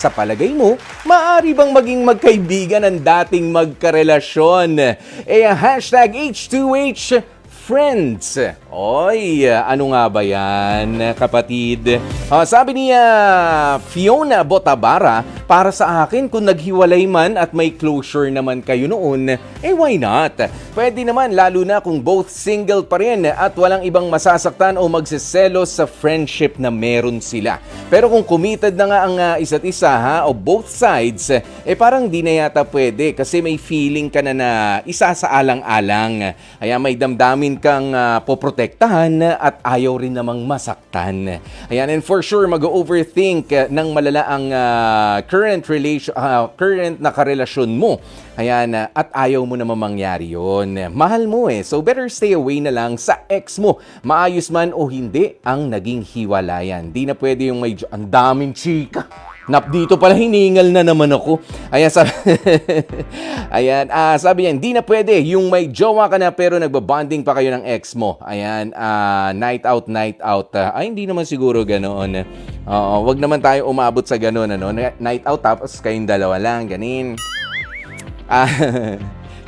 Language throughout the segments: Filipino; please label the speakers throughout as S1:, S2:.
S1: Sa palagay mo, maaari bang maging magkaibigan ang dating magkarelasyon? Ang hashtag H2H Friends. Oy, ano nga ba yan, kapatid? Sabi niya, Fiona Botabara, para sa akin, kung naghiwalay man at may closure naman kayo noon, why not? Pwede naman, lalo na kung both single pa rin at walang ibang masasaktan o magsiselos sa friendship na meron sila. Pero kung committed na nga ang isa't isa, o both sides, parang di na yata pwede kasi may feeling ka na isa sa alang-alang. Kaya may damdamin kang poprotektahan at ayaw rin namang masaktan. Ayan, and for sure, mag-overthink ng malala ang current na karelasyon mo. Ayan, at ayaw mo naman mangyari yun. Mahal mo so better stay away na lang sa ex mo. Maayos man o hindi ang naging hiwalayan. Di na pwede yung may ang daming chika. Dito pala hiningal na naman ako. Ayan, sabi niya, hindi na pwede yung may jowa ka na pero nagbabonding pa kayo ng ex mo. Ayan, night out. Hindi naman siguro ganoon. Wag naman tayo umabot sa ganoon, night out tapos kayong dalawa lang, ganin.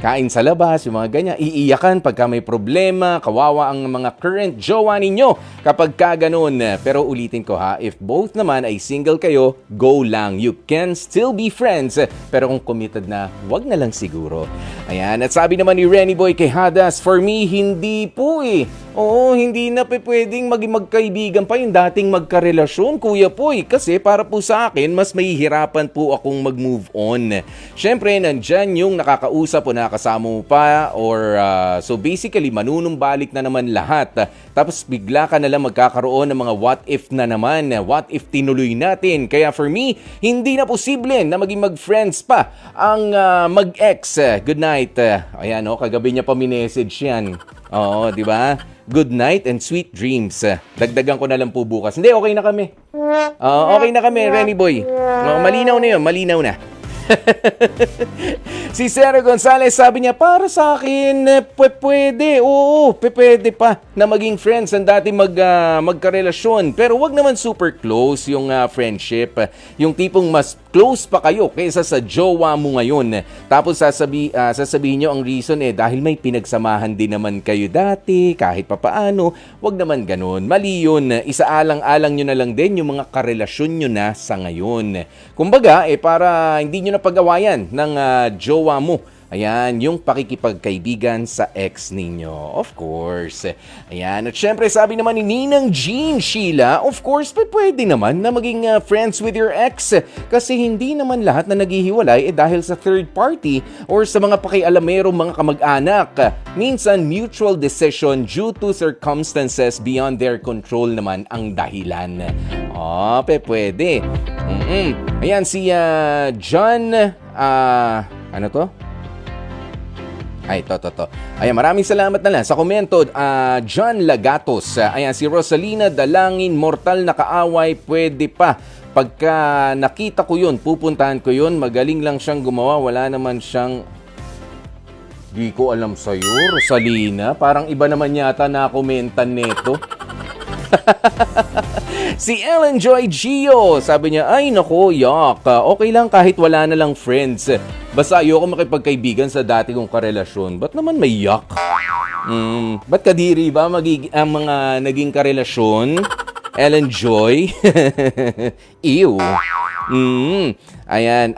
S1: Kain sa labas, yung mga ganyan, iiyakan pagka may problema, kawawa ang mga current jowa ninyo kapag ka ganun. Pero ulitin ko if both naman ay single kayo, go lang. You can still be friends. Pero kung committed na, wag na lang siguro. Ayan, at sabi naman ni Renny Boy kay Hadas, for me, hindi po Oo, hindi na pwedeng maging magkaibigan pa yung dating magkarelasyon, Kuya Poy. Kasi para po sa akin, mas mahihirapan po akong mag-move on. Siyempre, nandyan yung nakakausap o nakasama mo pa so basically, manunumbalik na naman lahat. Tapos bigla ka na lang magkakaroon ng mga what if na naman. What if tinuloy natin? Kaya for me, hindi na posible na maging mag-friends pa ang mag-ex. Good night. Ayan, kagabi niya pa minessage yan. Oo, di ba? Good night and sweet dreams. Dagdagan ko na lang po bukas. Hindi, okay na kami. Okay na kami, Renny Boy. Malinaw na yun, malinaw na. Si Sarah Gonzalez, sabi niya, para sa akin, pwede pa na maging friends ang dati magkarelasyon. Pero wag naman super close yung friendship. Yung tipong mas close pa kayo kaysa sa jowa mo ngayon. Tapos sasabihin nyo ang reason dahil may pinagsamahan din naman kayo dati, kahit papaano. Wag naman ganun. Mali yun. Isaalang-alang nyo na lang din yung mga karelasyon nyo na sa ngayon. Kumbaga, para hindi nyo na pag-awayan ng jowa mo. Ayan, yung pakikipagkaibigan sa ex ninyo. Of course. Ayan, at syempre sabi naman ni Ninang Jean Sheila, of course, pwede naman na maging friends with your ex. Kasi hindi naman lahat na naghihiwalay dahil sa third party or sa mga pakialamero mga kamag-anak. Minsan, mutual decision due to circumstances beyond their control naman ang dahilan. Pwede. Ayan, si John, ano to? To. Ayan, maraming salamat na lang sa komento. John Lagatos. Ayan, si Rosalina Dalangin, mortal na kaaway, pwede pa. Pagka nakita ko yun, pupuntahan ko yun. Magaling lang siyang gumawa. Wala naman siyang... Di ko alam sa'yo, Rosalina. Parang iba naman yata na komentan nito. Si Ellen Joy Gio, sabi niya, ay nako, yak. Okay lang kahit wala na lang friends. Basta ayoko makipagkaibigan sa dati kong karelasyon. Ba't naman may yak? Ba't kadiri ba ang mga naging karelasyon? Ellen Joy? Ew. Ayan,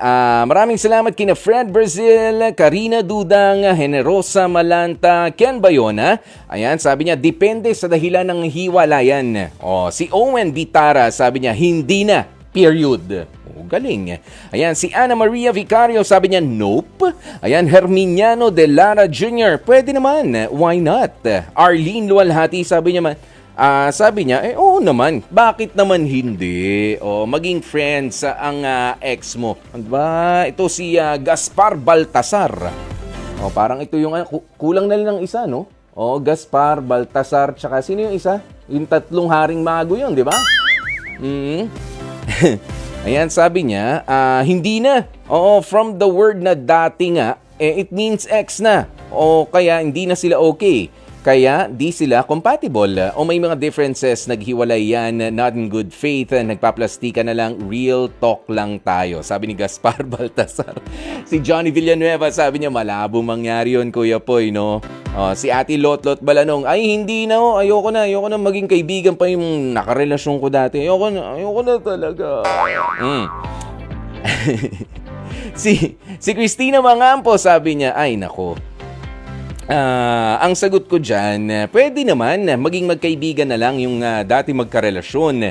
S1: maraming salamat kina Fred Brazil, Karina Dudang, Generosa Malanta, Ken Bayona. Ayan, sabi niya, depende sa dahilan ng hiwalayan. Si Owen Bitara, sabi niya, hindi na, period. Galing. Ayan, si Ana Maria Vicario, sabi niya, nope. Ayan, Herminiano de Lara Jr., pwede naman, why not? Arlene Lualhati, sabi niya, oo naman. Bakit naman hindi? Maging friends ang ex mo. Diba? Ito si Gaspar Baltasar. Parang ito yung kulang na lang ng isa, no? Gaspar Baltasar, tsaka sino yung isa? Yung tatlong haring mago yun, di ba? Ayan, sabi niya, hindi na. From the word na dati nga, it means ex na. Kaya hindi na sila okay. Kaya di sila compatible. O may mga differences, naghiwalay yan, not in good faith, nagpaplastika na lang, real talk lang tayo. Sabi ni Gaspar Baltasar. Si Johnny Villanueva, sabi niya, malabo mangyari yun, Kuya Poy, no? Si Ate Lotlot Balanong, ay hindi na, ayoko na maging kaibigan pa yung nakarelasyon ko dati. Ayoko na talaga. Si Christina Mangampo, sabi niya, ay nako. Ang sagot ko dyan, pwede naman maging magkaibigan na lang yung dati magkarelasyon.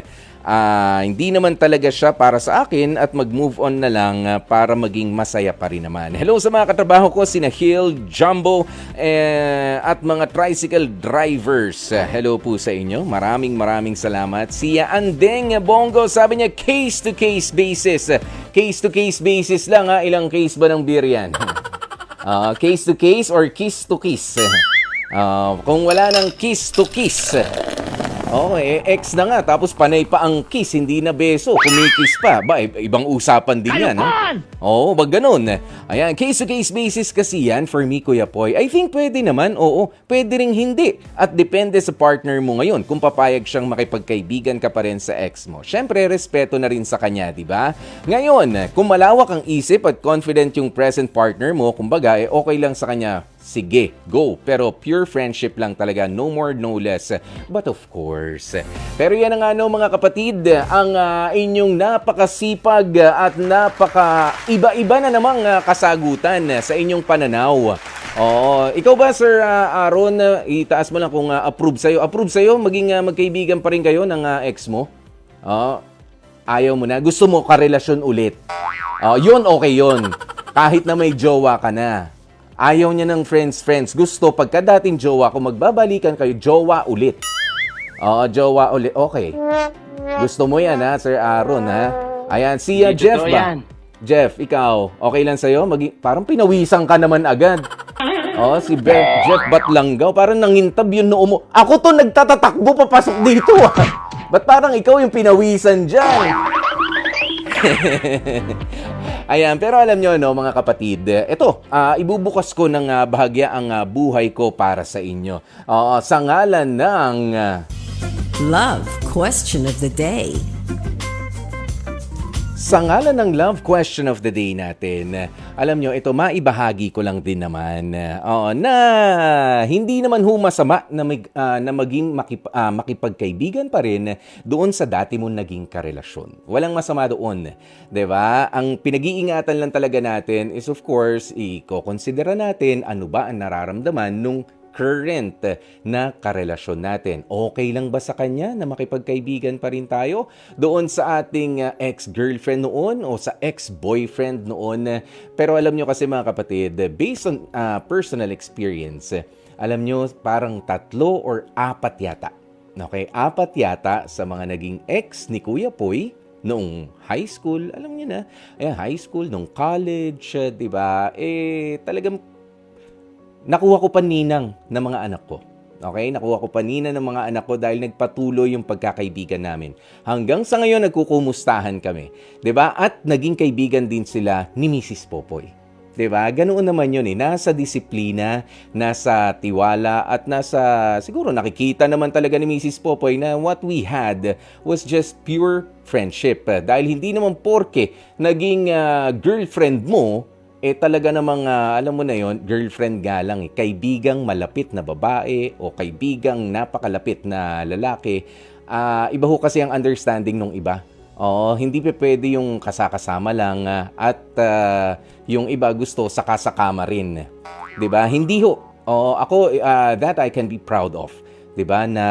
S1: Hindi naman talaga siya para sa akin at mag-move on na lang para maging masaya pa rin naman. Hello sa mga katrabaho ko, sina Hill, Jumbo, at mga tricycle drivers. Hello po sa inyo. Maraming salamat. Si Andeng Bongo, sabi niya, case-to-case basis. Case-to-case basis lang ha. Ilang case ba ng beer yan? Case to case or kiss to kiss. Kung wala ng kiss to kiss, ex na nga, tapos panay pa ang kiss, hindi na beso, kumikiss pa. Ibang usapan din yan. Wag ganun. Ayan, case-to-case basis kasi yan for me, Kuya Poy. I think pwede naman, pwede ring hindi. At depende sa partner mo ngayon kung papayag siyang makipagkaibigan ka pa rin sa ex mo. Syempre, respeto na rin sa kanya, di ba? Ngayon, kung malawak ang isip at confident yung present partner mo, kumbaga, okay lang sa kanya, sige, go. Pero pure friendship lang talaga, no more, no less. But of course. Pero yan nga mga kapatid, ang inyong napakasipag at iba-iba na namang kasagutan sa inyong pananaw. Ikaw ba, Sir Aaron, itaas mo lang kung approve sa'yo. Approve sa'yo, maging magkaibigan pa rin kayo ng ex mo? Ayaw mo na. Gusto mo karelasyon ulit. Yun, okay yun. Kahit na may jowa ka na. Ayaw niya ng friends. Gusto, pagka dating jowa, kung magbabalikan kayo, jowa ulit. Jowa ulit. Okay. Gusto mo yan, ha, Sir Aaron, ha? Ayan, si Jeff ba? Yan. Jeff, ikaw, okay lang sa'yo? Parang pinawisan ka naman agad. Si Jeff Batlanggaw, parang nangintab yung noo mo. Ako to, nagtatatakbo papasok dito, ha? Ba't parang ikaw yung pinawisan dyan? Ayan, pero alam nyo, mga kapatid, ito, ibubukas ko ng bahagya ang buhay ko para sa inyo. Sa ngalan ng
S2: Love Question of the Day.
S1: Sa ngalan ng Love Question of the Day natin, alam nyo, ito maibahagi ko lang din naman na hindi naman masama na maging makipagkaibigan pa rin doon sa dati mong naging karelasyon. Walang masama doon, 'di ba? Ang pinag-iingatan lang talaga natin is of course, i-consider natin ano ba ang nararamdaman nung current na karelasyon natin. Okay lang ba sa kanya na makipagkaibigan pa rin tayo doon sa ating ex-girlfriend noon o sa ex-boyfriend noon? Pero alam nyo kasi mga kapatid, based on personal experience, alam nyo parang 3 or 4 yata. Okay, 4 yata sa mga naging ex ni Kuya Poy noong high school, alam nyo na, high school, nung college, di ba? Talagang nakuha ko paninang ng mga anak ko. Okay? Nakuha ko paninang ng mga anak ko dahil nagpatuloy yung pagkakaibigan namin. Hanggang sa ngayon, nagkukumustahan kami. 'Di ba? At naging kaibigan din sila ni Mrs. Popoy. 'Di ba? Ganoon naman yun . Nasa disiplina, nasa tiwala, at siguro nakikita naman talaga ni Mrs. Popoy na what we had was just pure friendship. Dahil hindi naman porke naging girlfriend mo, talaga namang, alam mo na yon, girlfriend nga lang, kaibigang malapit na babae o kaibigang napakalapit na lalaki. Iba ho kasi ang understanding nung iba. Hindi pwede yung kasakasama lang at yung iba gusto sakasakama rin. 'Di ba? Hindi ho. Ako, that I can be proud of. 'Di ba, na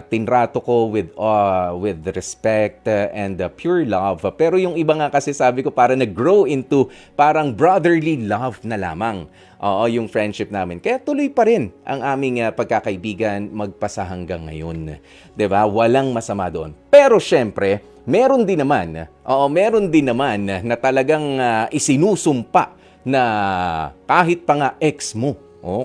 S1: tinrato ko with respect and pure love. Pero yung iba nga kasi sabi ko para nag-grow into parang brotherly love na lamang. Yung friendship namin. Kaya tuloy pa rin ang aming pagkakaibigan magpasa hanggang ngayon. 'Di ba? Walang masama doon. Pero syempre, meron din naman na talagang isinusumpa na kahit pa nga ex mo.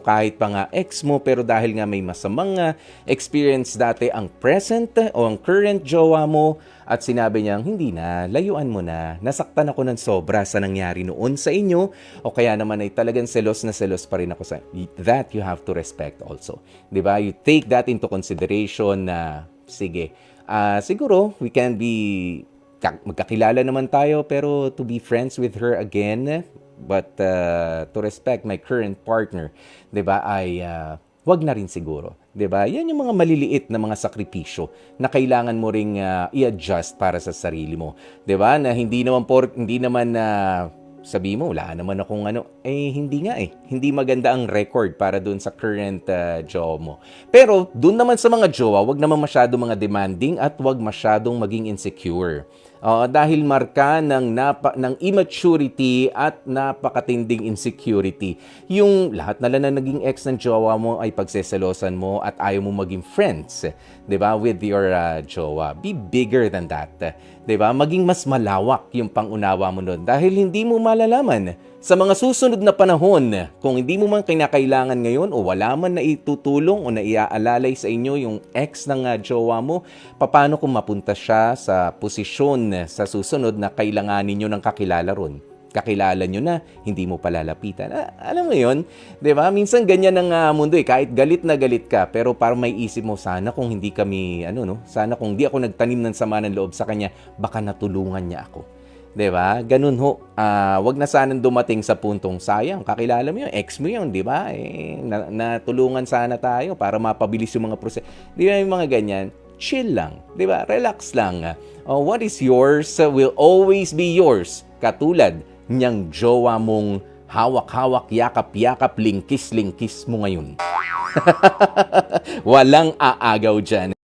S1: kahit pa nga ex mo, pero dahil nga may masamang experience dati ang present o ang current jowa mo at sinabi niyang hindi na, layuan mo na, nasaktan ako ng sobra sa nangyari noon sa inyo o kaya naman ay talagang selos na selos pa rin ako sa that you have to respect also. 'Di ba? You take that into consideration na sige, siguro we can be magkakilala naman tayo pero to be friends with her again but to respect my current partner, 'di ba, ay wag na rin siguro. 'Di ba? Yan yung mga maliliit na mga sakripisyo na kailangan mo ring i-adjust para sa sarili mo. 'Di ba? Na hindi naman sabi mo, wala naman akong hindi nga Hindi maganda ang record para doon sa current jowa mo. Pero doon naman sa mga jowa, wag naman masyadong mga demanding at wag masyadong maging insecure. Dahil marka ng immaturity at napakatinding insecurity. Yung lahat na lang na naging ex ng jowa mo ay pagseselosan mo at ayaw mo maging friends, 'di ba, with your jowa. Be bigger than that. 'Di ba? Maging mas malawak yung pangunawa mo doon dahil hindi mo malalaman sa mga susunod na panahon kung hindi mo man kinakailangan ngayon o wala man na itutulong o na iaalalay sa inyo yung ex ng jowa mo, paano kung mapunta siya sa posisyon sa susunod na kailanganin nyo ng kakilala ron? Kakilala nyo na, hindi mo palalapitan. Alam mo yun? 'Di ba? Minsan ganyan ang mundo kahit galit na galit ka, pero parang may isip mo, sana kung hindi kami, sana kung di ako nagtanim ng sama ng loob sa kanya, baka natulungan niya ako. 'Di ba? Ganun ho. Wag na sanang dumating sa puntong sayang. Kakilala mo yung ex mo yun, 'di ba? Natulungan sana tayo para mapabilis yung mga proseso. 'Di ba yung mga ganyan? Chill lang, 'di ba? Relax lang. What is yours will always be yours. Katulad niyang jowa mong hawak-hawak, yakap-yakap, lingkis-lingkis mo ngayon. Walang aagaw dyan.